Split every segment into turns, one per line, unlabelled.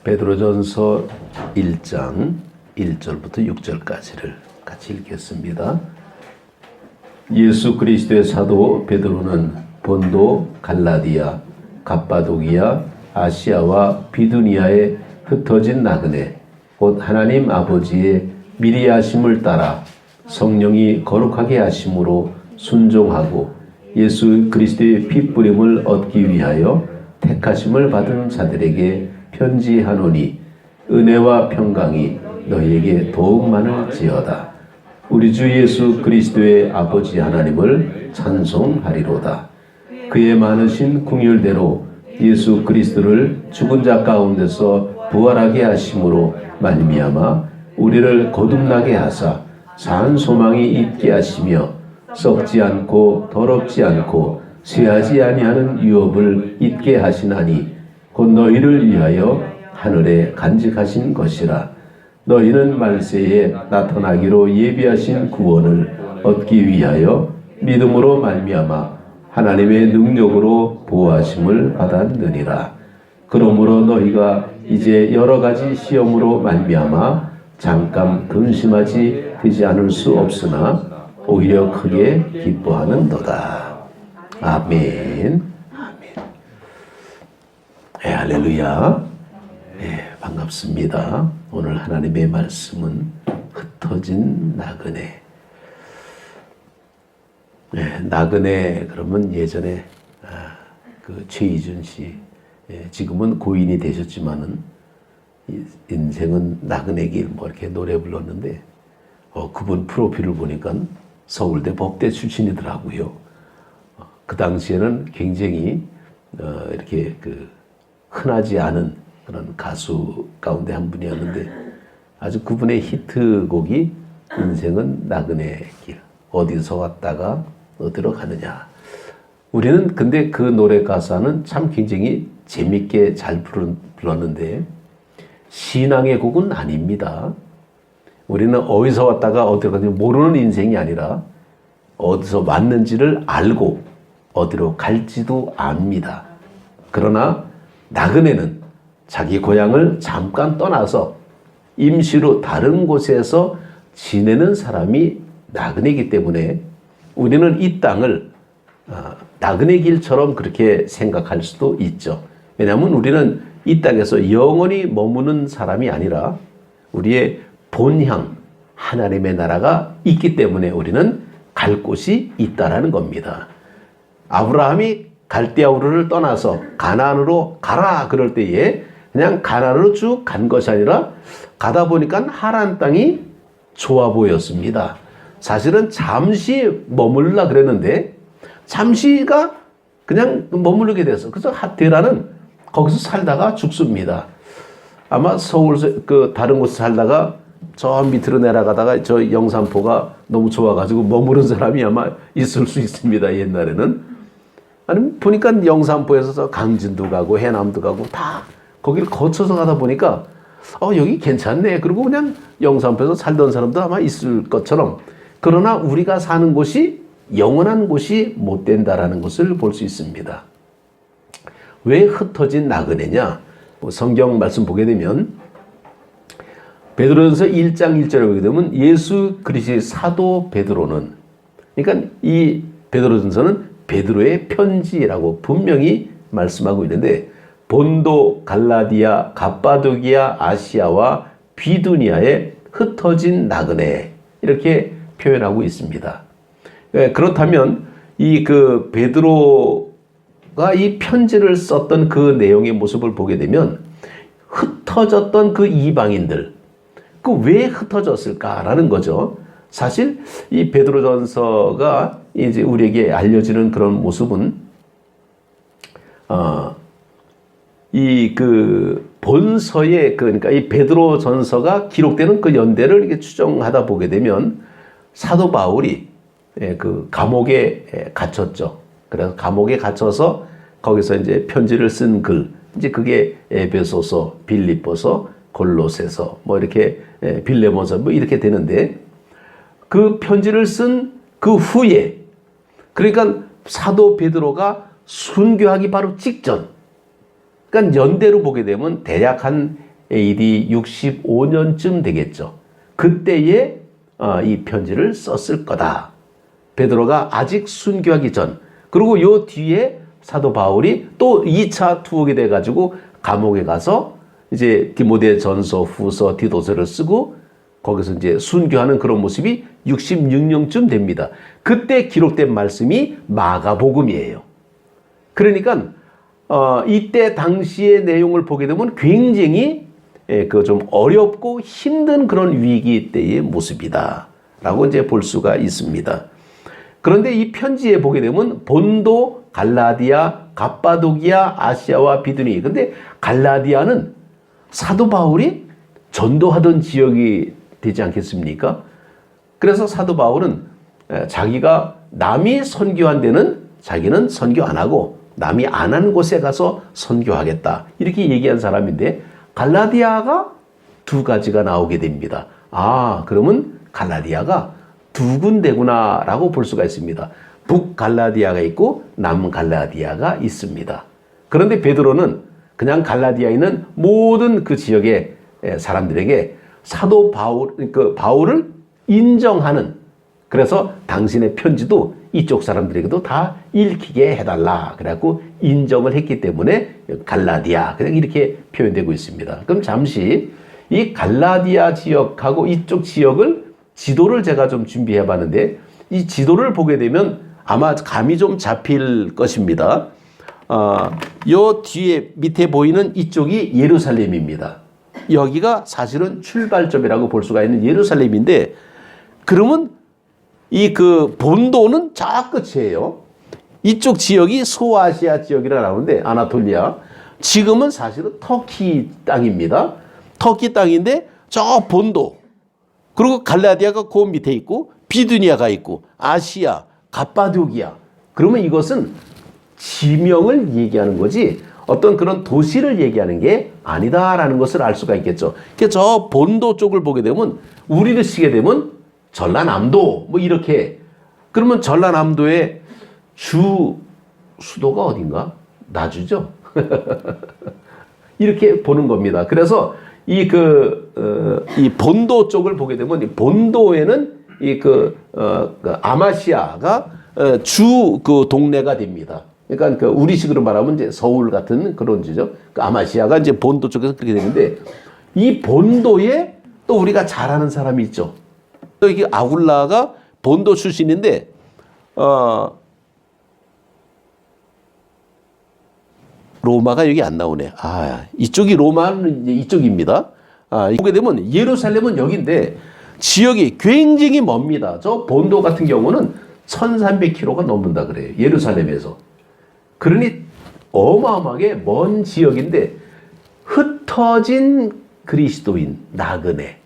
베드로전서 1장 1절부터 6절까지를 같이 읽겠습니다. 예수 그리스도의 사도 베드로는 본도, 갈라디아, 갑바도기아, 아시아와 비두니아에 흩어진 나그네 곧 하나님 아버지의 미리 하심을 따라 성령이 거룩하게 하심으로 순종하고 예수 그리스도의 핏부림을 얻기 위하여 택하심을 받은 자들에게 편지하노니 은혜와 평강이 너희에게 더욱 많을지어다. 우리 주 예수 그리스도의 아버지 하나님을 찬송하리로다. 그의 많으신 긍휼대로 예수 그리스도를 죽은 자 가운데서 부활하게 하심으로 말미암아 우리를 거듭나게 하사 산 소망이 있게 하시며 썩지 않고 더럽지 않고 쇠하지 아니하는 유업을 있게 하시나니 곧 너희를 위하여 하늘에 간직하신 것이라. 너희는 말세에 나타나기로 예비하신 구원을 얻기 위하여 믿음으로 말미암아 하나님의 능력으로 보호하심을 받았느니라. 그러므로 너희가 이제 여러 가지 시험으로 말미암아 잠깐 근심하지 되지 않을 수 없으나 오히려 크게 기뻐하는도다. 아멘. 아멘. 할렐루야. 반갑습니다. 오늘 하나님의 말씀은 흩어진 나그네. 나그네 그러면 예전에 그 최희준 씨, 지금은 고인이 되셨지만은 인생은 나그네 길 뭐 이렇게 노래 불렀는데 그분 프로필을 보니까 서울대 법대 출신이더라고요. 그 당시에는 굉장히 이렇게 그 흔하지 않은 그런 가수 가운데 한 분이었는데 아주 그분의 히트곡이 인생은 나그네 길, 어디서 왔다가 어디로 가느냐. 우리는 근데 그 노래 가사는 참 굉장히 재밌게 잘 불렀는데 신앙의 곡은 아닙니다. 우리는 어디서 왔다가 어디로 가는지 모르는 인생이 아니라 어디서 왔는지를 알고 어디로 갈지도 압니다. 그러나 나그네는 자기 고향을 잠깐 떠나서 임시로 다른 곳에서 지내는 사람이 나그네이기 때문에 우리는 이 땅을 나그네 길처럼 그렇게 생각할 수도 있죠. 왜냐하면 우리는 이 땅에서 영원히 머무는 사람이 아니라 우리의 본향 하나님의 나라가 있기 때문에 우리는 갈 곳이 있다라는 겁니다. 아브라함이 갈대아우르를 떠나서 가나안으로 가라 그럴 때에 그냥 가나안으로 쭉 간 것이 아니라 가다 보니까 하란 땅이 좋아 보였습니다. 사실은 잠시 머물라 그랬는데 잠시가 그냥 머무르게 됐어. 그래서 데라는 거기서 살다가 죽습니다. 아마 서울 그 다른 곳에 살다가 저 밑으로 내려가다가 저 영산포가 너무 좋아가지고 머무른 사람이 아마 있을 수 있습니다. 옛날에는. 아니 보니까 영산포에서 강진도 가고 해남도 가고 다 거기를 거쳐서 가다 보니까 여기 괜찮네. 그리고 그냥 영산포에서 살던 사람도 아마 있을 것처럼. 그러나 우리가 사는 곳이 영원한 곳이 못 된다라는 것을 볼 수 있습니다. 왜 흩어진 나그네냐? 성경 말씀 보게 되면 베드로전서 1장 1절에 보게 되면 예수 그리스도의 사도 베드로는, 그러니까 이 베드로전서는 베드로의 편지라고 분명히 말씀하고 있는데 본도, 갈라디아, 갑바도기아, 아시아와 비두니아에 흩어진 나그네 이렇게 표현하고 있습니다. 그렇다면 이 그 베드로가 이 편지를 썼던 그 내용의 모습을 보게 되면 흩어졌던 그 이방인들, 그 왜 흩어졌을까라는 거죠. 사실 이 베드로전서가 이제 우리에게 알려지는 그런 모습은 이 그 본서의 그러니까 이 베드로전서가 기록되는 그 연대를 이렇게 추정하다 보게 되면 사도 바울이 그 감옥에 갇혔죠. 그래서 감옥에 갇혀서 거기서 이제 편지를 쓴 글, 이제 그게 에베소서, 빌립보서, 골로새서, 뭐 이렇게 빌레몬서 뭐 이렇게 되는데 그 편지를 쓴 그 후에, 그러니까 사도 베드로가 순교하기 바로 직전, 그러니까 연대로 보게 되면 대략 한 AD 65년쯤 되겠죠. 그때에 이 편지를 썼을 거다. 베드로가 아직 순교하기 전, 그리고 요 뒤에 사도 바울이 또 2차 투옥이 돼가지고 감옥에 가서 이제 디모데 전서, 후서, 디도서를 쓰고 거기서 이제 순교하는 그런 모습이 66년쯤 됩니다. 그때 기록된 말씀이 마가복음이에요. 그러니까 이때 당시의 내용을 보게 되면 굉장히 그 좀 어렵고 힘든 그런 위기 때의 모습이다라고 이제 볼 수가 있습니다. 그런데 이 편지에 보게 되면 본도, 갈라디아, 갑바도기아, 아시아와 비두니. 근데 갈라디아는 사도 바울이 전도하던 지역이 되지 않겠습니까? 그래서 사도 바울은 자기가 남이 선교한 데는 자기는 선교 안 하고 남이 안 한 곳에 가서 선교하겠다. 이렇게 얘기한 사람인데 갈라디아가 두 가지가 나오게 됩니다. 아, 그러면 갈라디아가 두 군데구나라고 볼 수가 있습니다. 북갈라디아가 있고 남갈라디아가 있습니다. 그런데 베드로는 그냥 갈라디아에 있는 모든 그 지역의 사람들에게 사도 바울을 인정하는, 그래서 당신의 편지도 이쪽 사람들에게도 다 읽히게 해달라. 그래갖고 인정을 했기 때문에 갈라디아, 그냥 이렇게 표현되고 있습니다. 그럼 잠시 이 갈라디아 지역하고 이쪽 지역을 지도를 제가 좀 준비해 봤는데 이 지도를 보게 되면 아마 감이 좀 잡힐 것입니다. 요 뒤에 밑에 보이는 이쪽이 예루살렘입니다. 여기가 사실은 출발점이라고 볼 수가 있는 예루살렘인데, 그러면 이 그 본도는 저 끝이에요. 이쪽 지역이 소아시아 지역이라 나오는데 아나톨리아. 지금은 사실은 터키 땅입니다. 터키 땅인데 저 본도. 그리고 갈라디아가 그 밑에 있고 비두니아가 있고 아시아, 갑바도기아. 그러면 이것은 지명을 얘기하는 거지 어떤 그런 도시를 얘기하는 게 아니다라는 것을 알 수가 있겠죠. 그러니까 저 본도 쪽을 보게 되면 우리를 치게 되면 전라남도 뭐 이렇게, 그러면 전라남도의 수도가 어딘가? 나주죠. 이렇게 보는 겁니다. 그래서 이 본도 쪽을 보게 되면 이 본도에는 아마시아가 주 그 동네가 됩니다. 그러니까 우리식으로 말하면 이제 서울 같은 그런 지죠. 아마시아가 이제 본도 쪽에서 그렇게 되는데, 이 본도에 또 우리가 잘 아는 사람이 있죠. 또 이게 아굴라가 본도 출신인데, 로마가 여기 안 나오네. 이쪽이 로마는 이제 이쪽입니다. 보게 되면 예루살렘은 여기인데 지역이 굉장히 멉니다. 저 본도 같은 경우는 1300km가 넘는다 그래요. 예루살렘에서. 그러니 어마어마하게 먼 지역인데 흩어진 그리스도인 나그네.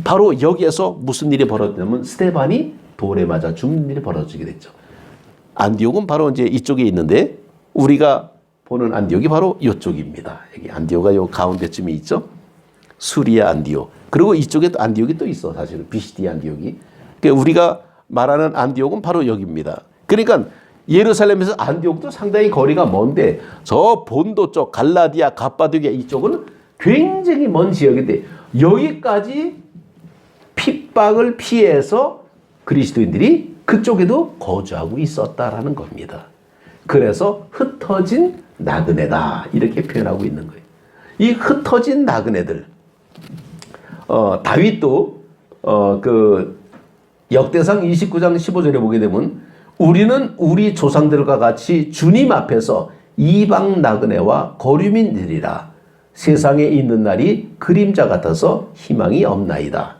바로 여기에서 무슨 일이 벌어졌냐면 스데반이 돌에 맞아 죽는 일이 벌어지게 됐죠. 안디옥은 바로 이제 이쪽에 있는데 우리가 보는 안디옥이 바로 이쪽입니다. 여기 안디옥가 요 가운데쯤에 있죠. 수리아 안디옥. 그리고 이쪽에 또 안디옥이 또 있어. 사실은 비시디 안디옥이. 그러니까 우리가 말하는 안디옥은 바로 여기입니다. 그러니까 예루살렘에서 안디옥도 상당히 거리가 먼데 저 본도 쪽 갈라디아, 갑바도기아 이쪽은 굉장히 먼 지역인데 여기까지 핍박을 피해서 그리스도인들이 그쪽에도 거주하고 있었다라는 겁니다. 그래서 흩어진 나그네다 이렇게 표현하고 있는 거예요. 이 흩어진 나그네들, 다윗도 그 역대상 29장 15절에 보게 되면 우리는 우리 조상들과 같이 주님 앞에서 이방 나그네와 거류민들이라 세상에 있는 날이 그림자 같아서 희망이 없나이다.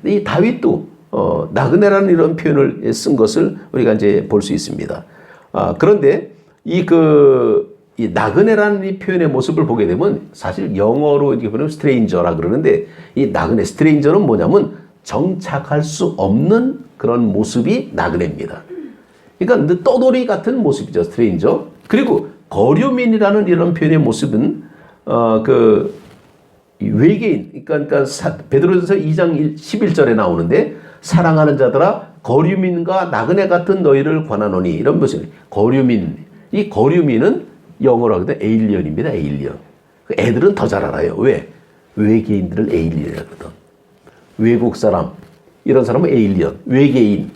이 다윗도 나그네라는 이런 표현을 쓴 것을 우리가 이제 볼 수 있습니다. 그런데 이 나그네라는 이 표현의 모습을 보게 되면 사실 영어로 이렇게 보면 스트레인저라 그러는데 이 나그네 스트레인저는 뭐냐면 정착할 수 없는 그런 모습이 나그네입니다. 그러니까 떠돌이 같은 모습이죠, 스트레인저. 그리고 거류민이라는 이런 표현의 모습은 외계인, 그러니까 베드로전서 2장 11절에 나오는데 사랑하는 자들아 거류민과 나그네 같은 너희를 권하노니 이런 모습. 거류민, 이 거류민은 영어로 하거든 에일리언입니다. 에일리언. 그 애들은 더 잘 알아요. 왜? 외계인들을 에일리언이라거든. 외국 사람, 이런 사람은 에일리언, 외계인,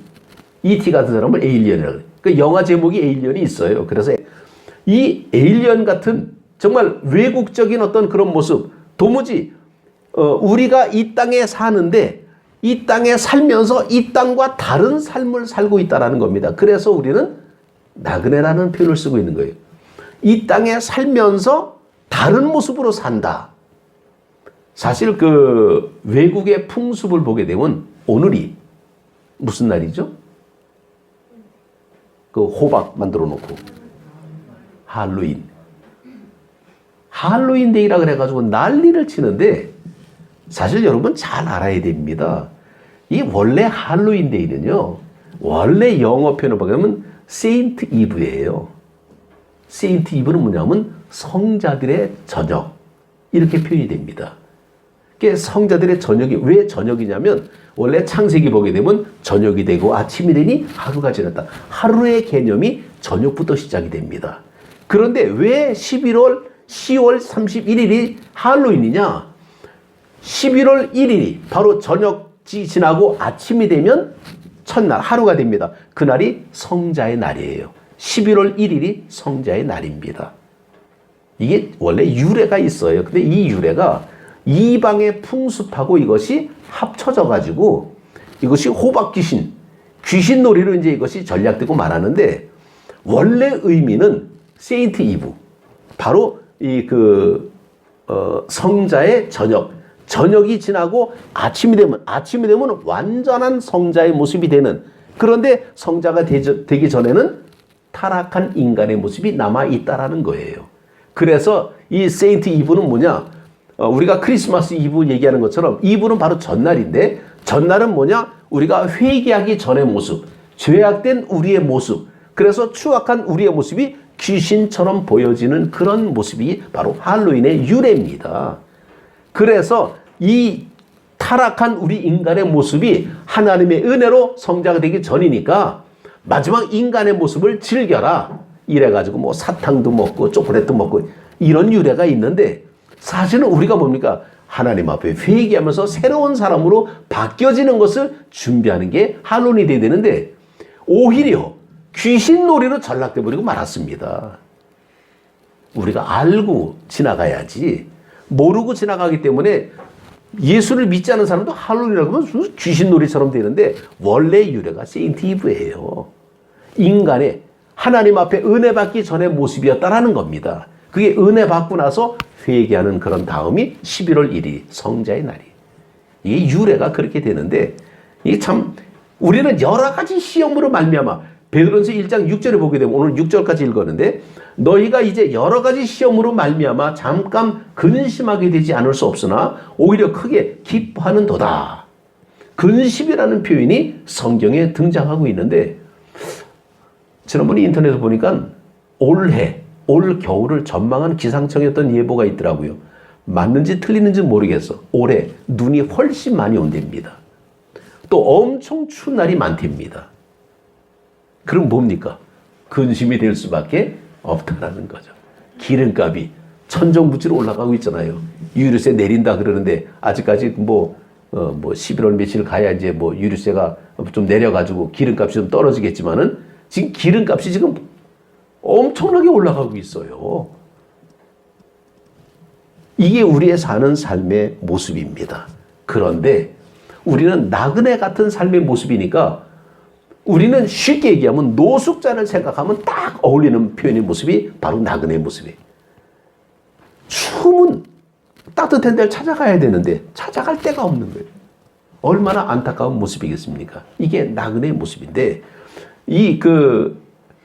E.T. 같은 사람은 에일리언이라고. 그 영화 제목이 에일리언이 있어요. 그래서 이 에일리언 같은 정말 외국적인 어떤 그런 모습, 도무지 우리가 이 땅에 사는데 이 땅에 살면서 이 땅과 다른 삶을 살고 있다는 겁니다. 그래서 우리는 나그네라는 표현을 쓰고 있는 거예요. 이 땅에 살면서 다른 모습으로 산다. 사실 그 외국의 풍습을 보게 되면 오늘이 무슨 날이죠? 그 호박 만들어 놓고 할로윈. 할로윈 데이라 그래가지고 난리를 치는데 사실 여러분 잘 알아야 됩니다. 이 원래 할로윈 데이는요, 원래 영어 표현을 보면 세인트 이브예요. 세인트 이브는 뭐냐면 성자들의 저녁 이렇게 표현이 됩니다. 성자들의 저녁이 왜 저녁이냐면 원래 창세기 보게 되면 저녁이 되고 아침이 되니 하루가 지났다. 하루의 개념이 저녁부터 시작이 됩니다. 그런데 왜 10월 31일이 할로윈이냐? 11월 1일이 바로 저녁이 지나고 아침이 되면 첫날 하루가 됩니다. 그날이 성자의 날이에요. 11월 1일이 성자의 날입니다. 이게 원래 유래가 있어요. 근데 이 유래가 이방의 풍습하고 이것이 합쳐져 가지고 이것이 호박 귀신 놀이로 이제 이것이 전략되고 말하는데 원래 의미는 세인트 이브, 바로 이 성자의 저녁이 지나고 아침이 되면 완전한 성자의 모습이 되는, 그런데 성자가 되기 전에는 타락한 인간의 모습이 남아 있다라는 거예요. 그래서 이 세인트 이브는 뭐냐? 우리가 크리스마스 이브 얘기하는 것처럼 이브는 바로 전날인데 전날은 뭐냐? 우리가 회개하기 전의 모습, 죄악된 우리의 모습, 그래서 추악한 우리의 모습이 귀신처럼 보여지는 그런 모습이 바로 할로윈의 유래입니다. 그래서 이 타락한 우리 인간의 모습이 하나님의 은혜로 성자가 되기 전이니까 마지막 인간의 모습을 즐겨라. 이래가지고 뭐 사탕도 먹고 초콜릿도 먹고 이런 유래가 있는데 사실은 우리가 뭡니까? 하나님 앞에 회개하면서 새로운 사람으로 바뀌어지는 것을 준비하는 게 할로윈이 돼야 되는데 오히려 귀신놀이로 전락돼 버리고 말았습니다. 우리가 알고 지나가야지 모르고 지나가기 때문에 예수를 믿지 않은 사람도 할로윈이라고 하면 귀신놀이처럼 되는데 원래 유래가 세인트 이브예요. 인간의 하나님 앞에 은혜 받기 전의 모습이었다라는 겁니다. 그게 은혜 받고 나서 회개하는 그런 다음이 11월 1일 성자의 날이. 이게 유래가 그렇게 되는데 이게 참 우리는 여러 가지 시험으로 말미암아 베드로전서 1장 6절에 보게 되면 오늘 6절까지 읽었는데 너희가 이제 여러 가지 시험으로 말미암아 잠깐 근심하게 되지 않을 수 없으나 오히려 크게 기뻐하는도다. 근심이라는 표현이 성경에 등장하고 있는데 지난번에 인터넷에 보니까 올 겨울을 전망한 기상청의 어떤 예보가 있더라고요. 맞는지 틀리는지 모르겠어. 올해 눈이 훨씬 많이 온답니다. 또 엄청 추운 날이 많답니다. 그럼 뭡니까? 근심이 될 수밖에 없다라는 거죠. 기름값이 천정부지로 올라가고 있잖아요. 유류세 내린다 그러는데 아직까지 11월 며칠 가야 이제 유류세가 좀 내려가지고 기름값이 좀 떨어지겠지만은 지금 기름값이 지금 엄청나게 올라가고 있어요. 이게 우리의 사는 삶의 모습입니다. 그런데 우리는 나그네 같은 삶의 모습이니까 우리는 쉽게 얘기하면 노숙자를 생각하면 딱 어울리는 표현의 모습이 바로 나그네의 모습이에요. 추우면 따뜻한 데를 찾아가야 되는데 찾아갈 데가 없는 거예요. 얼마나 안타까운 모습이겠습니까? 이게 나그네의 모습인데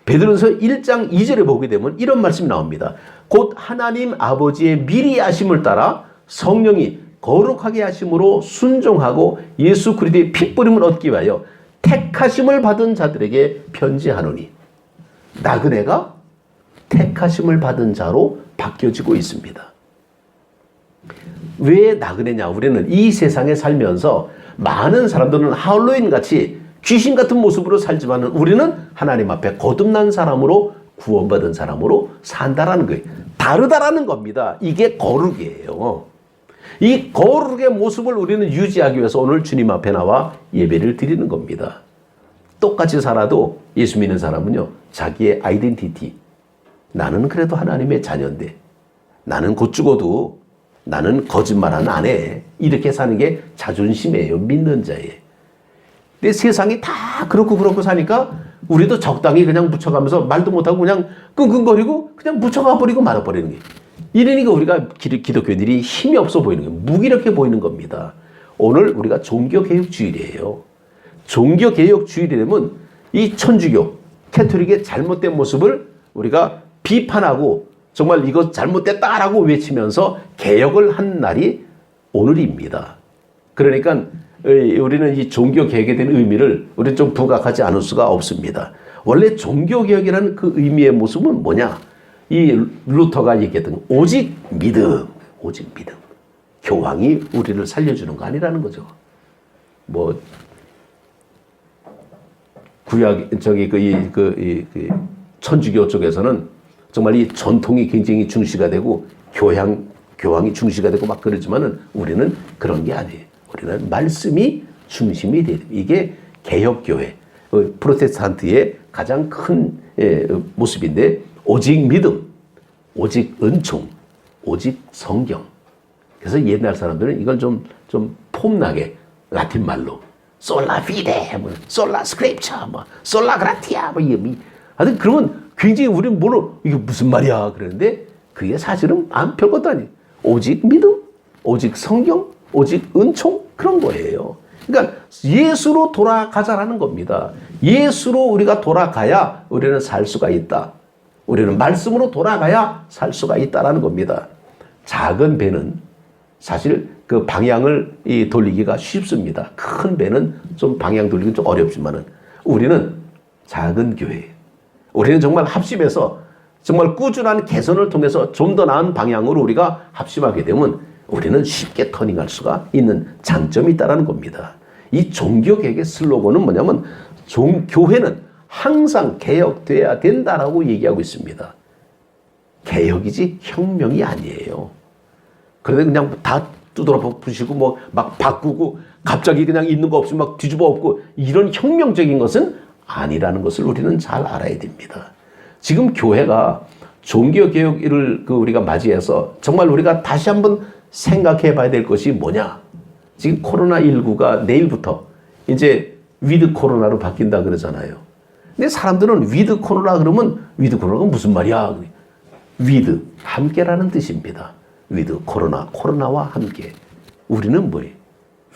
베드로전서 1장 2절에 보게 되면 이런 말씀이 나옵니다. 곧 하나님 아버지의 미리 하심을 따라 성령이 거룩하게 하심으로 순종하고 예수 그리스도의 핏부림을 얻기 위하여 택하심을 받은 자들에게 편지하노니. 나그네가 택하심을 받은 자로 바뀌어지고 있습니다. 왜 나그네냐? 우리는 이 세상에 살면서 많은 사람들은 할로윈 같이 귀신 같은 모습으로 살지만 우리는 하나님 앞에 거듭난 사람으로 구원받은 사람으로 산다라는 거예요. 다르다라는 겁니다. 이게 거룩이에요. 이 거룩의 모습을 우리는 유지하기 위해서 오늘 주님 앞에 나와 예배를 드리는 겁니다. 똑같이 살아도 예수 믿는 사람은요, 자기의 아이덴티티, 나는 그래도 하나님의 자녀인데, 나는 곧 죽어도 나는 거짓말은 안 해. 이렇게 사는 게 자존심이에요. 믿는 자의. 근데 세상이 다 그렇고 사니까 우리도 적당히 그냥 묻혀가면서 말도 못하고 그냥 끙끙거리고 그냥 묻혀가 버리고 말아버리는 거예요. 이러니까 우리가 기독교인들이 힘이 없어 보이는 거예요. 무기력해 보이는 겁니다. 오늘 우리가 종교개혁주일이에요. 종교개혁주일이라면 이 천주교, 캐톨릭의 잘못된 모습을 우리가 비판하고 정말 이거 잘못됐다라고 외치면서 개혁을 한 날이 오늘입니다. 그러니까 우리는 이 종교개혁에 대한 의미를 우리는 좀 부각하지 않을 수가 없습니다. 원래 종교개혁이라는 그 의미의 모습은 뭐냐? 이 루터가 얘기했던 오직 믿음, 오직 믿음. 교황이 우리를 살려주는 거 아니라는 거죠. 뭐 구약 천주교 쪽에서는 정말 이 전통이 굉장히 중시가 되고 교황이 중시가 되고 막 그러지만은 우리는 그런 게 아니에요. 우리는 말씀이 중심이 돼요. 이게 개혁교회, 프로테스탄트의 가장 큰 모습인데, 오직 믿음, 오직 은총, 오직 성경. 그래서 옛날 사람들은 이걸 좀 폼나게 라틴 말로 솔라 피데, 솔라 스크립처, 솔라 그라티아, 하여튼 그러면 굉장히 우리는 이게 무슨 말이야 그러는데 그게 사실은 별것도 아니에요. 오직 믿음, 오직 성경, 오직 은총, 그런 거예요. 그러니까 예수로 돌아가자라는 겁니다. 예수로 우리가 돌아가야 우리는 살 수가 있다. 우리는 말씀으로 돌아가야 살 수가 있다라는 겁니다. 작은 배는 사실 그 방향을 돌리기가 쉽습니다. 큰 배는 좀 방향 돌리기 좀 어렵지만은 우리는 작은 교회, 우리는 정말 합심해서 정말 꾸준한 개선을 통해서 좀 더 나은 방향으로 우리가 합심하게 되면 우리는 쉽게 터닝할 수가 있는 장점이 있다는 겁니다. 이 종교개혁의 슬로건은 뭐냐면 교회는 항상 개혁돼야 된다라고 얘기하고 있습니다. 개혁이지 혁명이 아니에요. 그런데 그냥 다 두드러 부시고 막 바꾸고 갑자기 그냥 있는 거 없이 막 뒤집어 엎고 이런 혁명적인 것은 아니라는 것을 우리는 잘 알아야 됩니다. 지금 교회가 종교개혁을 우리가 맞이해서 정말 우리가 다시 한번 생각해 봐야 될 것이 뭐냐. 지금 코로나19가 내일부터 이제 위드 코로나로 바뀐다 그러잖아요. 근데 사람들은 위드 코로나 그러면 위드 코로나가 무슨 말이야? 위드, 함께라는 뜻입니다. 위드 코로나, 코로나와 함께. 우리는 뭐예요?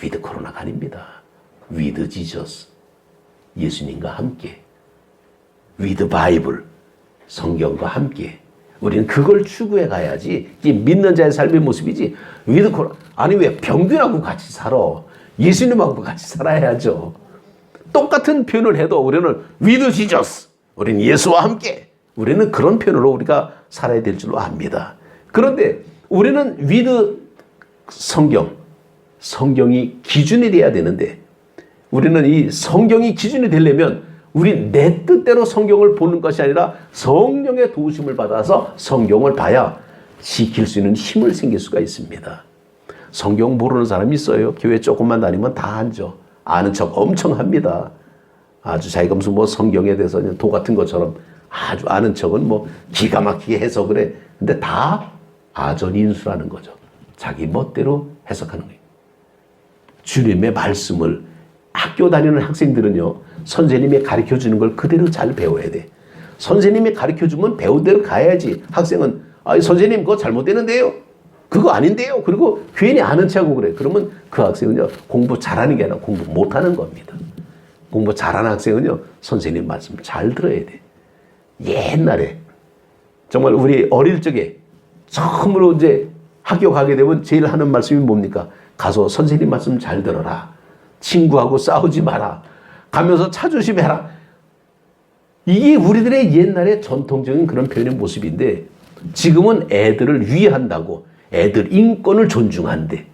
위드 코로나가 아닙니다. 위드 지저스, 예수님과 함께. 위드 바이블, 성경과 함께. 우리는 그걸 추구해 가야지. 이게 믿는 자의 삶의 모습이지. 위드 코로나, 아니 왜 병균하고 같이 살아? 예수님하고 같이 살아야죠. 똑같은 표현을 해도 우리는 위드 지저스, 우리는 예수와 함께. 우리는 그런 표현으로 우리가 살아야 될 줄로 압니다. 그런데 우리는 위드 성경이 기준이 돼야 되는데 우리는 이 성경이 기준이 되려면 우리 내 뜻대로 성경을 보는 것이 아니라 성령의 도우심을 받아서 성경을 봐야 지킬 수 있는 힘을 생길 수가 있습니다. 성경 모르는 사람이 있어요. 교회 조금만 다니면 다 앉아. 아는 척 엄청 합니다. 아주 자기가 무슨 성경에 대해서 도 같은 것처럼 아주 아는 척은 기가 막히게 해석을 해. 근데 다 아전인수라는 거죠. 자기 멋대로 해석하는 거예요. 주님의 말씀을 학교 다니는 학생들은요, 선생님이 가르쳐 주는 걸 그대로 잘 배워야 돼. 선생님이 가르쳐 주면 배운 대로 가야지. 학생은 선생님 그거 잘못되는데요. 그거 아닌데요. 그리고 괜히 아는 척하고 그래. 그러면 그 학생은요, 공부 잘하는 게 아니라 공부 못하는 겁니다. 공부 잘하는 학생은요, 선생님 말씀 잘 들어야 돼. 옛날에 정말 우리 어릴 적에 처음으로 이제 학교 가게 되면 제일 하는 말씀이 뭡니까? 가서 선생님 말씀 잘 들어라. 친구하고 싸우지 마라. 가면서 차조심해라. 이게 우리들의 옛날의 전통적인 그런 표현의 모습인데 지금은 애들을 위한다고 애들 인권을 존중한대.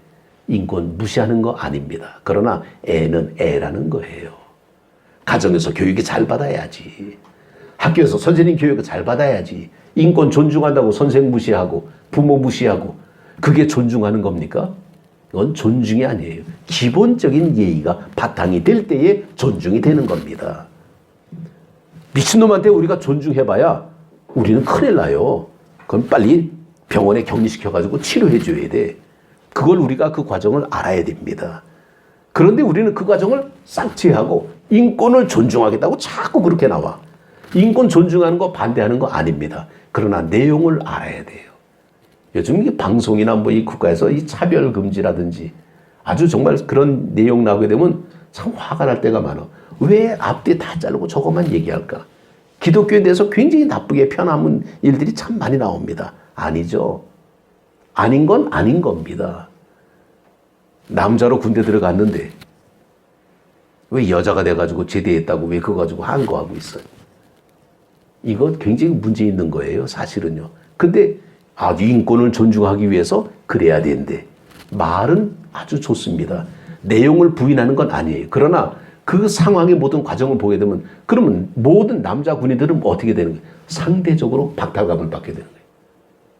인권 무시하는 거 아닙니다. 그러나 애는 애라는 거예요. 가정에서 교육이 잘 받아야지. 학교에서 선생님 교육을 잘 받아야지. 인권 존중한다고 선생 무시하고 부모 무시하고 그게 존중하는 겁니까? 그건 존중이 아니에요. 기본적인 예의가 바탕이 될 때에 존중이 되는 겁니다. 미친놈한테 우리가 존중해봐야 우리는 큰일 나요. 그건 빨리 병원에 격리시켜가지고 치료해줘야 돼. 그걸 우리가 그 과정을 알아야 됩니다. 그런데 우리는 그 과정을 싹취하고 인권을 존중하겠다고 자꾸 그렇게 나와. 인권 존중하는 거 반대하는 거 아닙니다. 그러나 내용을 알아야 돼요. 요즘 이 방송이나 뭐 이 국가에서 이 차별 금지라든지 아주 정말 그런 내용 나오게 되면 참 화가 날 때가 많아. 왜 앞뒤 다 자르고 저것만 얘기할까? 기독교에 대해서 굉장히 나쁘게 편한 일들이 참 많이 나옵니다. 아니죠. 아닌 건 아닌 겁니다. 남자로 군대 들어갔는데 왜 여자가 돼가지고 제대했다고 왜 그거 가지고 항거하고 있어요? 이건 굉장히 문제 있는 거예요, 사실은요. 근데 아주 인권을 존중하기 위해서 그래야 되는데 말은 아주 좋습니다. 내용을 부인하는 건 아니에요. 그러나 그 상황의 모든 과정을 보게 되면 그러면 모든 남자 군인들은 어떻게 되는 거예요? 상대적으로 박탈감을 받게 되는 거예요.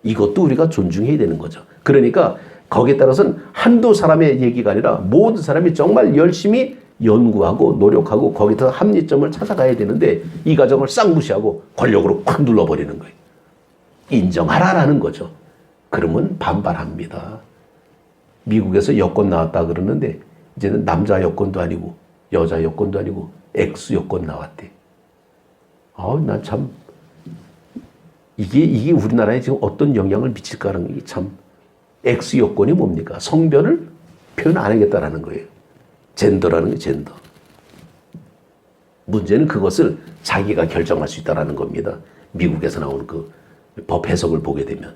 이것도 우리가 존중해야 되는 거죠. 그러니까 거기에 따라서는 한두 사람의 얘기가 아니라 모든 사람이 정말 열심히 연구하고 노력하고 거기서 합리점을 찾아가야 되는데 이 과정을 싹 무시하고 권력으로 콱 눌러버리는 거예요. 인정하라라는 거죠. 그러면 반발합니다. 미국에서 여권 나왔다 그러는데 이제는 남자 여권도 아니고 여자 여권도 아니고 X 여권 나왔대. 난 참 이게 우리나라에 지금 어떤 영향을 미칠까 하는 게 참. X 여권이 뭡니까? 성별을 표현 안 하겠다라는 거예요. 젠더라는 게 젠더. 문제는 그것을 자기가 결정할 수 있다는 겁니다. 미국에서 나오는 그 법 해석을 보게 되면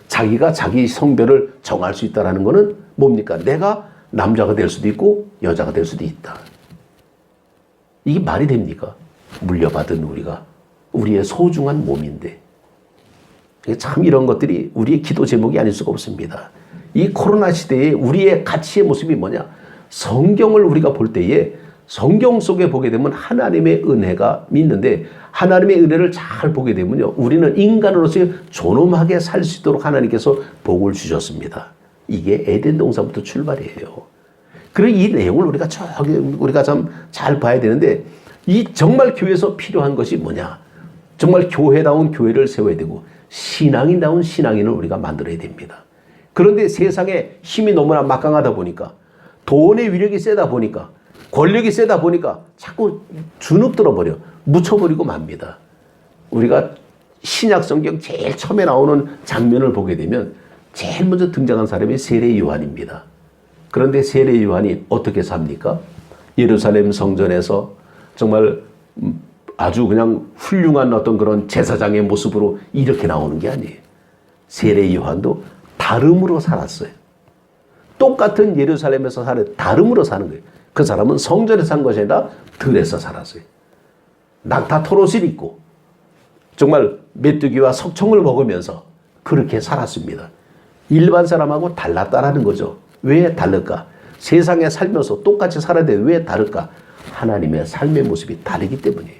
자기가 자기 성별을 정할 수 있다는 거는 뭡니까? 내가 남자가 될 수도 있고 여자가 될 수도 있다. 이게 말이 됩니까? 물려받은 우리의 소중한 몸인데 참 이런 것들이 우리의 기도 제목이 아닐 수가 없습니다. 이 코로나 시대에 우리의 가치의 모습이 뭐냐? 성경을 우리가 볼 때에 성경 속에 보게 되면 하나님의 은혜가 있는데 하나님의 은혜를 잘 보게 되면요. 우리는 인간으로서 존엄하게 살 수 있도록 하나님께서 복을 주셨습니다. 이게 에덴 동산부터 출발이에요. 그리고 이 내용을 우리가 참 잘 봐야 되는데 이 정말 교회에서 필요한 것이 뭐냐? 정말 교회다운 교회를 세워야 되고 신앙인다운 신앙인을 우리가 만들어야 됩니다. 그런데 세상에 힘이 너무나 막강하다 보니까 돈의 위력이 세다 보니까 권력이 세다 보니까 자꾸 주눅들어 버려. 묻혀버리고 맙니다. 우리가 신약 성경 제일 처음에 나오는 장면을 보게 되면 제일 먼저 등장한 사람이 세례 요한입니다. 그런데 세례 요한이 어떻게 삽니까? 예루살렘 성전에서 정말 아주 그냥 훌륭한 어떤 그런 제사장의 모습으로 이렇게 나오는 게 아니에요. 세례 요한도 다름으로 살았어요. 똑같은 예루살렘에서 다름으로 사는 거예요. 그 사람은 성전에 산 것이 아니라 들에서 살았어요. 낙타 털옷을 입고 정말 메뚜기와 석청을 먹으면서 그렇게 살았습니다. 일반 사람하고 달랐다라는 거죠. 왜 다를까? 세상에 살면서 똑같이 살아야 돼. 왜 다를까? 하나님의 삶의 모습이 다르기 때문이에요.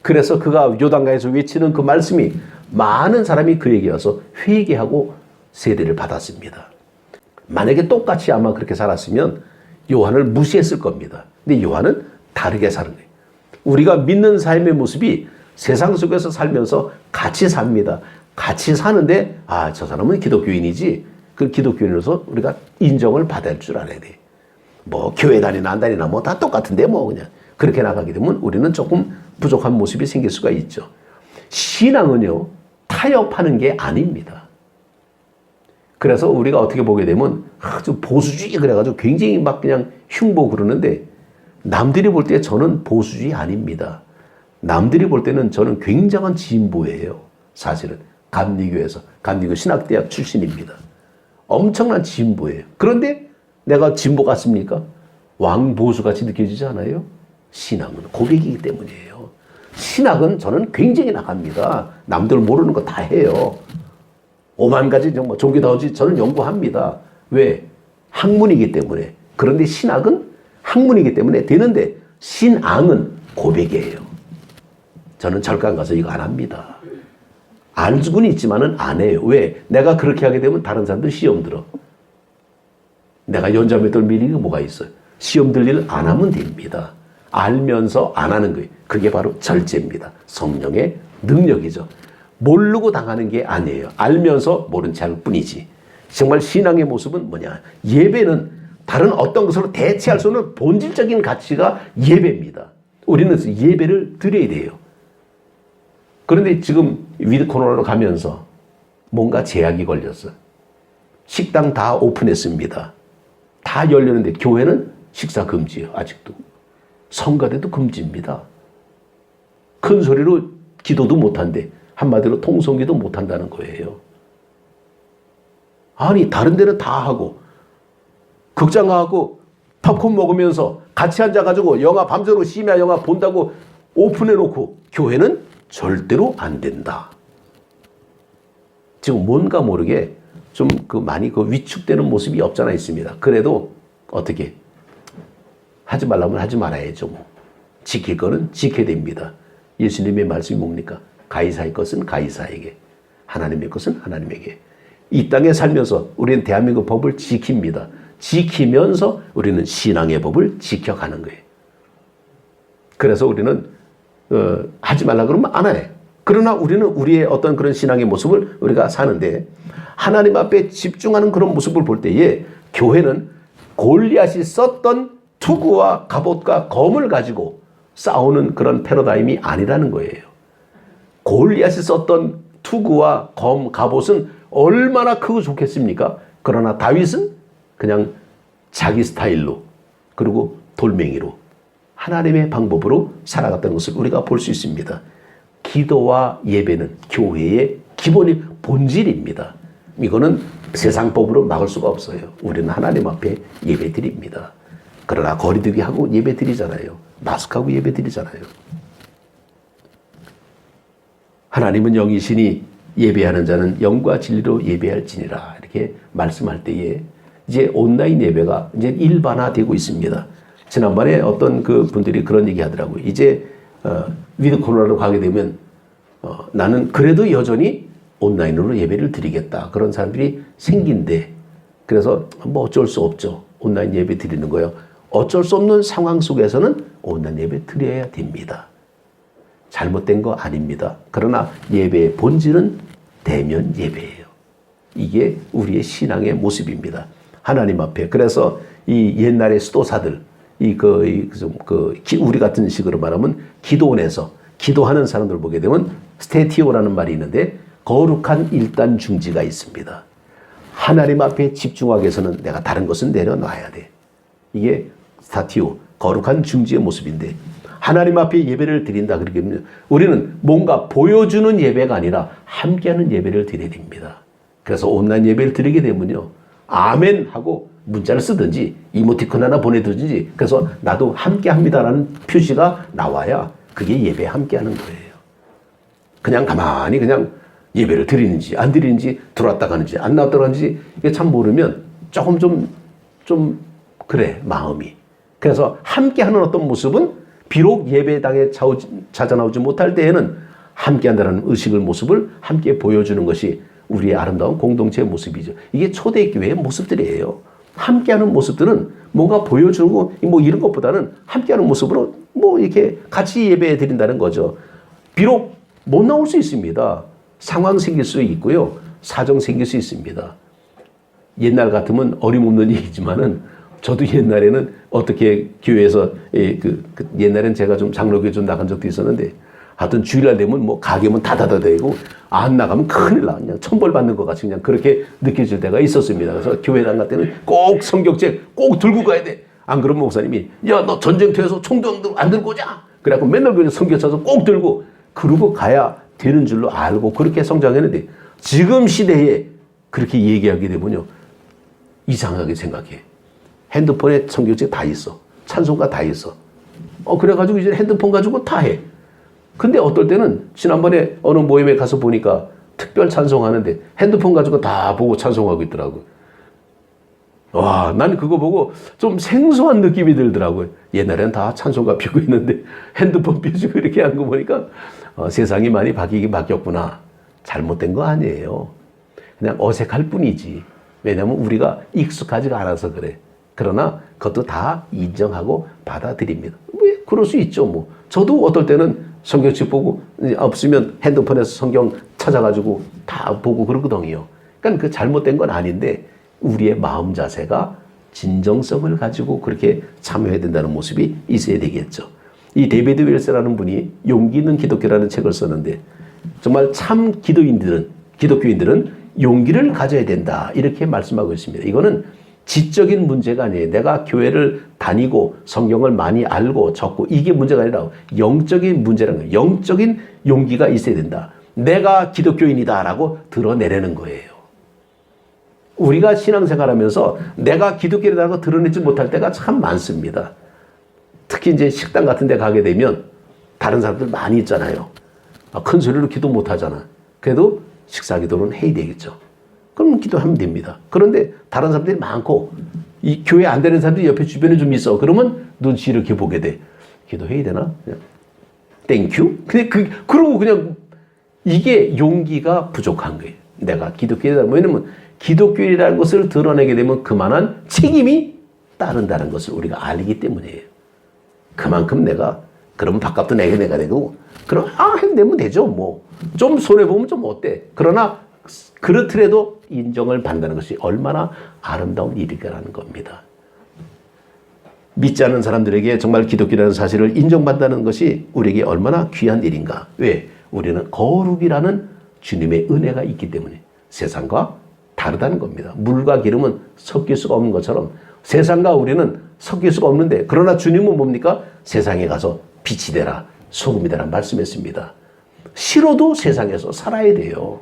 그래서 그가 요단강에서 외치는 그 말씀이 많은 사람이 그에게 와서 회개하고 세례를 받았습니다. 만약에 똑같이 아마 그렇게 살았으면 요한을 무시했을 겁니다. 근데 요한은 다르게 사는 거예요. 우리가 믿는 삶의 모습이 세상 속에서 살면서 같이 삽니다. 같이 사는데 저 사람은 기독교인이지. 그 기독교인으로서 우리가 인정을 받을 줄 알아야 돼. 뭐 교회 다니나 안 다니나 뭐 다 똑같은데 뭐 그냥 그렇게 나가게 되면 우리는 조금 부족한 모습이 생길 수가 있죠. 신앙은요 타협하는 게 아닙니다. 그래서 우리가 어떻게 보게 되면 아주 보수주의 그래가지고 굉장히 막 그냥 흉보 그러는데 남들이 볼 때 저는 보수주의 아닙니다. 남들이 볼 때는 저는 굉장한 진보예요. 사실은 감리교에서 감리교 신학대학 출신입니다. 엄청난 진보예요. 그런데 내가 진보 같습니까? 왕보수같이 느껴지지 않아요? 신앙은 고백이기 때문이에요. 신학은 저는 굉장히 나갑니다. 남들 모르는 거 다 해요. 5만 가지 정말 종교다우지 저는 연구합니다. 왜? 학문이기 때문에. 그런데 신학은 학문이기 때문에 되는데 신앙은 고백이에요. 저는 절간 가서 이거 안 합니다. 알고는 있지만은 안 해요. 왜? 내가 그렇게 하게 되면 다른 사람들 시험 들어. 내가 연자매들 미리가 뭐가 있어요? 시험 들 일 안 하면 됩니다. 알면서 안 하는 거예요. 그게 바로 절제입니다. 성령의 능력이죠. 모르고 당하는 게 아니에요. 알면서 모른 채 할 뿐이지. 정말 신앙의 모습은 뭐냐? 예배는 다른 어떤 것으로 대체할 수 없는 본질적인 가치가 예배입니다. 우리는 예배를 드려야 돼요. 그런데 지금 위드 코로나로 가면서 뭔가 제약이 걸렸어. 식당 다 오픈했습니다. 다 열렸는데 교회는 식사 금지예요. 아직도. 성가대도 금지입니다. 큰 소리로 기도도 못한대. 한마디로 통성기도 못한다는 거예요. 아니 다른 데는 다 하고 극장 가고 팝콘 먹으면서 같이 앉아가지고 영화 밤새도록 심야 영화 본다고 오픈해놓고 교회는 절대로 안 된다. 지금 뭔가 모르게 좀 많이 위축되는 모습이 없잖아 있습니다. 그래도 어떻게 하지 말라면 하지 말아야죠. 뭐. 지킬 거는 지켜야 됩니다. 예수님의 말씀이 뭡니까? 가이사의 것은 가이사에게, 하나님의 것은 하나님에게. 이 땅에 살면서 우리는 대한민국 법을 지킵니다. 지키면서 우리는 신앙의 법을 지켜가는 거예요. 그래서 우리는 하지 말라 그러면 안 해. 그러나 우리는 우리의 어떤 그런 신앙의 모습을 우리가 사는데 하나님 앞에 집중하는 그런 모습을 볼 때에 교회는 골리앗이 썼던 투구와 갑옷과 검을 가지고 싸우는 그런 패러다임이 아니라는 거예요. 골리앗이 썼던 투구와 검, 갑옷은 얼마나 크고 좋겠습니까? 그러나 다윗은 그냥 자기 스타일로 그리고 돌멩이로 하나님의 방법으로 살아갔다는 것을 우리가 볼 수 있습니다. 기도와 예배는 교회의 기본이 본질입니다. 이거는 세상 법으로 막을 수가 없어요. 우리는 하나님 앞에 예배 드립니다. 그러나 거리두기 하고 예배 드리잖아요. 마스크하고 예배 드리잖아요. 하나님은 영이시니 예배하는 자는 영과 진리로 예배할지니라 이렇게 말씀할 때에 이제 온라인 예배가 이제 일반화되고 있습니다. 지난번에 어떤 그 분들이 그런 얘기 하더라고요. 이제 위드 코로나로 가게 되면 나는 그래도 여전히 온라인으로 예배를 드리겠다. 그런 사람들이 생긴대. 그래서 뭐 어쩔 수 없죠. 온라인 예배 드리는 거요. 어쩔 수 없는 상황 속에서는 온라인 예배 드려야 됩니다. 잘못된 거 아닙니다. 그러나 예배의 본질은 대면 예배예요. 이게 우리의 신앙의 모습입니다. 하나님 앞에. 그래서 이 옛날의 수도사들, 우리 같은 식으로 말하면 기도원에서 기도하는 사람들 보게 되면 스테티오라는 말이 있는데 거룩한 일단 중지가 있습니다. 하나님 앞에 집중하기 위해서는 내가 다른 것은 내려놔야 돼. 이게 스타티오, 거룩한 중지의 모습인데 하나님 앞에 예배를 드린다 그렇게 하면 우리는 뭔가 보여주는 예배가 아니라 함께하는 예배를 드려야 됩니다. 그래서 온라인 예배를 드리게 되면요. 아멘 하고 문자를 쓰든지 이모티콘 하나 보내든지 그래서 나도 함께합니다라는 표시가 나와야 그게 예배에 함께하는 거예요. 그냥 가만히 그냥 예배를 드리는지 안 드리는지 들어왔다 가는지 안 나왔다 가는지 이게 참 모르면 조금 좀 그래 마음이. 그래서 함께하는 어떤 모습은 비록 예배당에 찾아 나오지 못할 때에는 함께한다는 의식을 모습을 함께 보여주는 것이 우리의 아름다운 공동체의 모습이죠. 이게 초대교회의 모습들이에요. 함께하는 모습들은 뭔가 보여주고 뭐 이런 것보다는 함께하는 모습으로 뭐 이렇게 같이 예배 드린다는 거죠. 비록 못 나올 수 있습니다. 상황 생길 수 있고요. 사정 생길 수 있습니다. 옛날 같으면 어림없는 얘기지만은 저도 옛날에는 어떻게 교회에서 옛날엔 제가 좀 장로교회 좀 나간 적도 있었는데 하여튼 주일날 되면 뭐 가게문 닫아대고 안 나가면 큰일 나. 그냥 천벌 받는 것 같이 그냥 그렇게 느껴질 때가 있었습니다. 그래서 교회당 갈 때는 꼭 성경책 꼭 들고 가야 돼. 안 그러면 목사님이 야 너 전쟁터에서 총도 안 들고 오자. 그래갖고 맨날 교회 성경 찾아서 꼭 들고 그러고 가야 되는 줄로 알고 그렇게 성장했는데 지금 시대에 그렇게 얘기하게 되면요. 이상하게 생각해. 핸드폰에 성경책 다 있어. 찬송가 다 있어. 그래가지고 이제 핸드폰 가지고 다 해. 근데 어떨 때는 지난번에 어느 모임에 가서 보니까 특별 찬송하는데 핸드폰 가지고 다 보고 찬송하고 있더라고. 와, 난 그거 보고 좀 생소한 느낌이 들더라고요. 옛날엔 다 찬송가 피고 있는데 핸드폰 펴주고 이렇게 한 거 보니까 세상이 많이 바뀌긴 바뀌었구나. 잘못된 거 아니에요. 그냥 어색할 뿐이지. 왜냐하면 우리가 익숙하지가 않아서 그래. 그러나 그것도 다 인정하고 받아들입니다. 왜? 그럴 수 있죠. 뭐 저도 어떨 때는 성경책 보고 없으면 핸드폰에서 성경 찾아가지고 다 보고 그러거든요. 그러니까 그 잘못된 건 아닌데 우리의 마음 자세가 진정성을 가지고 그렇게 참여해야 된다는 모습이 있어야 되겠죠. 이 데이비드 웰스라는 분이 용기 있는 기독교라는 책을 썼는데 정말 참 기독교인들은 용기를 가져야 된다 이렇게 말씀하고 있습니다. 이거는 지적인 문제가 아니에요. 내가 교회를 다니고 성경을 많이 알고 적고 이게 문제가 아니라 영적인 문제라는 거예요. 영적인 용기가 있어야 된다. 내가 기독교인이다라고 드러내려는 거예요. 우리가 신앙생활하면서 내가 기독교인이라고 드러내지 못할 때가 참 많습니다. 특히 이제 식당 같은 데 가게 되면 다른 사람들 많이 있잖아요. 큰 소리로 기도 못 하잖아. 그래도 식사 기도는 해야 되겠죠. 그럼 기도하면 됩니다. 그런데 다른 사람들이 많고 이 교회 안 되는 사람들이 옆에 주변에 좀 있어. 그러면 눈치 이렇게 보게 돼. 기도해야 되나? 땡큐? 그러고 그냥 이게 용기가 부족한 거예요. 내가 기독교인이다. 왜냐면 기독교인이라는 것을 드러내게 되면 그만한 책임이 따른다는 것을 우리가 알기 때문이에요. 그만큼 내가 그러면 밥값도 내게 내가 되고 그럼 내면 되죠. 뭐 좀 손해 보면 좀 어때? 그러나 그렇더라도 인정을 받는다는 것이 얼마나 아름다운 일이라는 겁니다. 믿지 않는 사람들에게 정말 기독교라는 사실을 인정받는다는 것이 우리에게 얼마나 귀한 일인가. 왜? 우리는 거룩이라는 주님의 은혜가 있기 때문에 세상과 다르다는 겁니다. 물과 기름은 섞일 수가 없는 것처럼 세상과 우리는 섞일 수가 없는데 그러나 주님은 뭡니까? 세상에 가서 빛이 되라 소금이 되라 말씀했습니다. 싫어도 세상에서 살아야 돼요.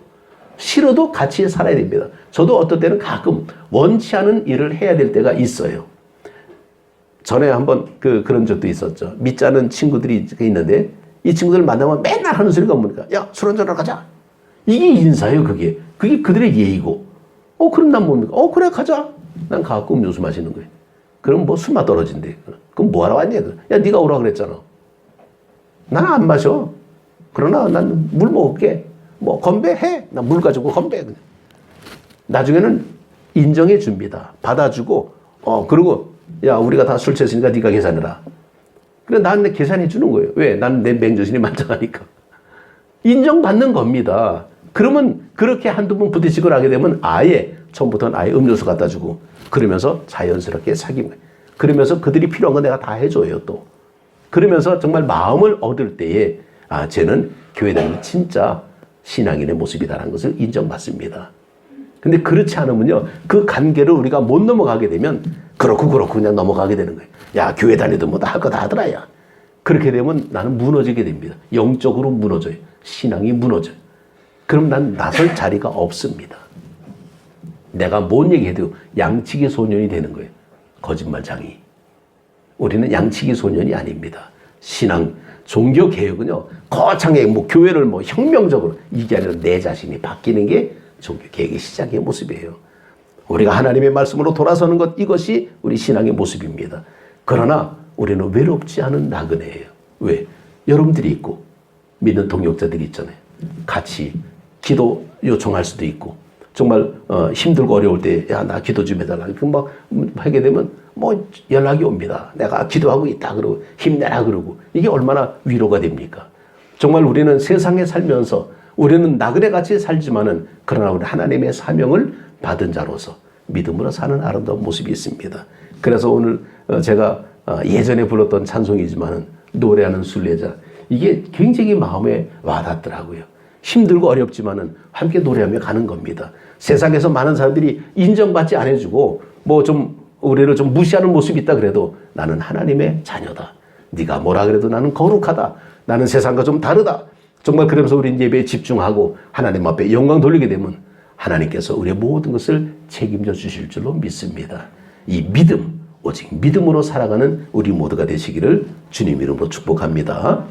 싫어도 같이 살아야 됩니다. 저도 어떤 때는 가끔 원치 않은 일을 해야 될 때가 있어요. 전에 한번 그런 적도 있었죠. 믿지 않은 친구들이 있는데 이 친구들 만나면 맨날 하는 소리가 뭡니까? 야, 술 한잔하러 가자. 이게 인사예요, 그게. 그게 그들의 예의고. 그럼 난 뭡니까? 그래, 가자. 난 가갖고 음료수 마시는 거예요. 그럼 뭐 술맛 떨어진대. 그럼 뭐하러 왔냐? 야, 네가 오라 그랬잖아. 나는 안 마셔. 그러나 난 물 먹을게. 뭐 건배해. 나 물 가지고 건배. 나중에는 인정해 줍니다. 받아주고 그리고 야 우리가 다 술 취했으니까 네가 계산해라. 그래 나한테 계산해 주는 거예요. 왜? 나는 내 맹조신이 만장하니까. 인정받는 겁니다. 그러면 그렇게 한두 번 부딪히고 하게 되면 아예 처음부터는 아예 음료수 갖다 주고 그러면서 자연스럽게 사귀는 거예요. 그러면서 그들이 필요한 거 내가 다 해줘요 또. 그러면서 정말 마음을 얻을 때에 쟤는 교회 다니는 진짜 신앙인의 모습이다라는 것을 인정받습니다. 근데 그렇지 않으면요, 그 관계를 우리가 못 넘어가게 되면 그렇고 그냥 넘어가게 되는 거예요. 야, 교회 다니든 뭐 다 할 거 다 하더라, 야. 그렇게 되면 나는 무너지게 됩니다. 영적으로 무너져요. 신앙이 무너져요. 그럼 난 나설 자리가 없습니다. 내가 뭔 얘기해도 양치기 소년이 되는 거예요. 거짓말장이. 우리는 양치기 소년이 아닙니다. 신앙, 종교 개혁은요, 거창하게 교회를 혁명적으로 이게 아니라 내 자신이 바뀌는 게 종교 개혁의 시작의 모습이에요. 우리가 하나님의 말씀으로 돌아서는 것, 이것이 우리 신앙의 모습입니다. 그러나 우리는 외롭지 않은 나그네예요. 왜? 여러분들이 있고 믿는 동역자들이 있잖아요. 같이 기도 요청할 수도 있고 정말 힘들고 어려울 때 야, 나 기도 좀 해달라. 막 하게 되면 연락이 옵니다. 내가 기도하고 있다 그러고 힘내라 그러고 이게 얼마나 위로가 됩니까? 정말 우리는 세상에 살면서 우리는 나그네같이 살지만은 그러나 우리 하나님의 사명을 받은 자로서 믿음으로 사는 아름다운 모습이 있습니다. 그래서 오늘 제가 예전에 불렀던 찬송이지만은 노래하는 순례자 이게 굉장히 마음에 와닿더라고요. 힘들고 어렵지만은 함께 노래하며 가는 겁니다. 세상에서 많은 사람들이 인정받지 않아주고 우리를 좀 무시하는 모습이 있다 그래도 나는 하나님의 자녀다. 네가 뭐라 그래도 나는 거룩하다. 나는 세상과 좀 다르다. 정말 그러면서 우리 예배에 집중하고 하나님 앞에 영광 돌리게 되면 하나님께서 우리의 모든 것을 책임져 주실 줄로 믿습니다. 이 믿음, 오직 믿음으로 살아가는 우리 모두가 되시기를 주님 이름으로 축복합니다.